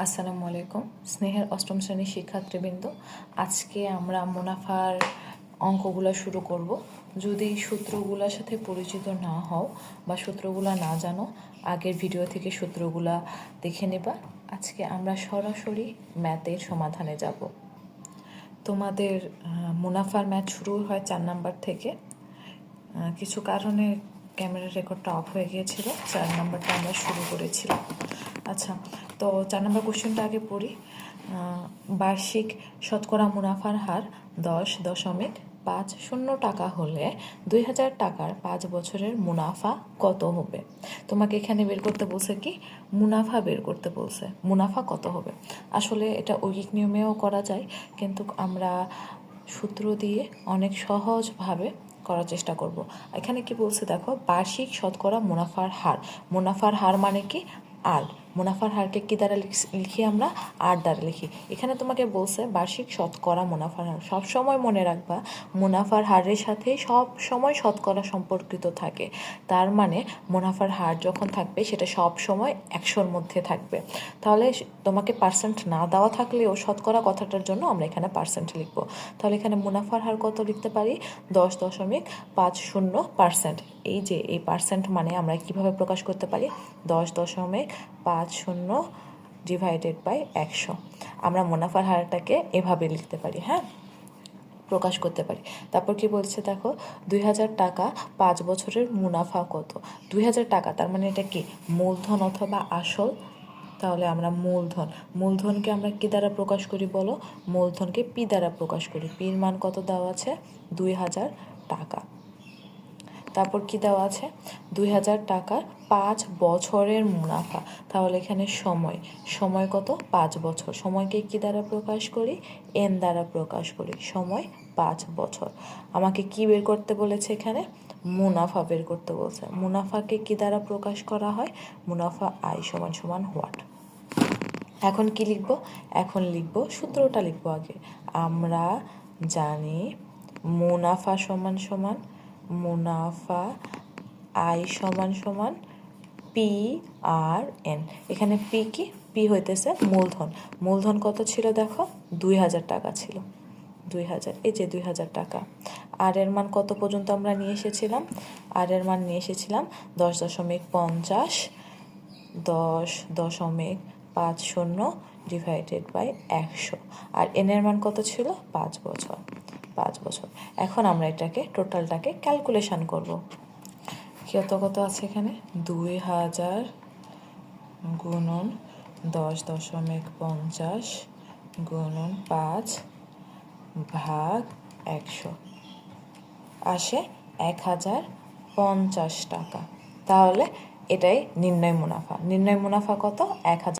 আসসালামু আলাইকুম। স্নেহের অষ্টম শ্রেণীর শিক্ষার্থীবৃন্দ, আজকে আমরা মুনাফার অঙ্কগুলো শুরু করব। যদি সূত্রগুলোর সাথে পরিচিত না হও বা সূত্রগুলো না জানো, আগের ভিডিও থেকে সূত্রগুলা দেখে নেবা। আজকে আমরা সরাসরি ম্যাথের সমাধানে যাব। তোমাদের মুনাফার ম্যাথ শুরু হয় 4 নাম্বার থেকে। কিছু কারণে ক্যামেরা রেকর্ডটা অফ হয়ে গিয়েছিল, 4 নাম্বারটা আমরা শুরু করেছিলাম। আচ্ছা, তো 4 নম্বর কোশ্চেনটা আগে পড়ি। বার্ষিক শতকরা মুনাফার হার 10.50 টাকা হলে 2000 টাকার 5 বছরের মুনাফা কত হবে? তোমাকে এখানে বের করতে বলছে কি? মুনাফা বের করতে বলছে। মুনাফা কত হবে? আসলে এটা ঐকিক নিয়মেও করা যায়, কিন্তু আমরা সূত্র দিয়ে অনেক সহজভাবে করার চেষ্টা করব। এখানে কি বলছে দেখো, বার্ষিক শতকরা মুনাফার হার। মুনাফার হার মানে কি? আর মুনাফার হারকে কি দ্বারা লিখি আমরা? আর দ্বারা লিখি। এখানে তোমাকে বলছে বার্ষিক শতকরা মুনাফার হার। সবসময় মনে রাখবা, মুনাফার হারের সাথে সব সময় শতকরা সম্পর্কিত থাকে। তার মানে মুনাফার হার যখন থাকবে সেটা সব সময় 100-র মধ্যে থাকবে। তাহলে তোমাকে পার্সেন্ট না দেওয়া থাকলেও শতকরা কথাটার জন্য আমরা এখানে পার্সেন্ট লিখবো। তাহলে এখানে মুনাফার হার কত লিখতে পারি? 10.50%। এই যে এই পার্সেন্ট মানে আমরা কিভাবে প্রকাশ করতে পারি? 10.50 ডিভাইডেড বাই 100। আমরা মুনাফার হারটাকে এভাবে লিখতে পারি, হ্যাঁ, প্রকাশ করতে পারি। তারপর কি বলছে দেখো, 2000 টাকা 5 বছরের মুনাফা কত? 2000 টাকা, তার মানে এটা কি মূলধন অথবা আসল? তাহলে আমরা মূলধনকে আমরা কি দ্বারা প্রকাশ করি বলো? মূলধনকে পি দ্বারা প্রকাশ করি। পির মান কত দেওয়া আছে? 2000 টাকা। তারপর কি দেওয়া আছে? 2000 টাকার 5 বছরের মুনাফা। তাহলে এখানে সময় কত? 5 বছর। সময়কে কি দ্বারা প্রকাশ করি? এন দ্বারা প্রকাশ করি। সময় 5 বছর। আমাকে কি বের করতে বলেছে এখানে? মুনাফা বের করতে বলছে। মুনাফাকে কি দ্বারা প্রকাশ করা হয়? মুনাফা আই সমান হোয়াট। এখন কি লিখব? এখন লিখব সূত্রটা লিখব আগে। আমরা জানি মুনাফা সমান মুনাফা আই সমান পি আর এন। এখানে পি কি? পি হইতেছে মূলধন কত ছিল দেখো? 2000 টাকা ছিল। 2000, এই যে 2000 টাকা। আর এর মান কত পর্যন্ত আমরা নিয়ে এসেছিলাম? আর এর মান নিয়ে এসেছিলাম 10.50, 10.50 ডিভাইডেড বাই 100। আর এন এর মান কত ছিল? 5 বছর। এখন আমরা এটাকে টোটালটাকে ক্যালকুলেশন করব। কত আছে এখানে? 2000 গুণন 10.50 গুণন 5 ভাগ 100 আসে 1050 টাকা। তাহলে এটাই নির্ণয় মুনাফা। নির্ণয় মুনাফা কত? 1000।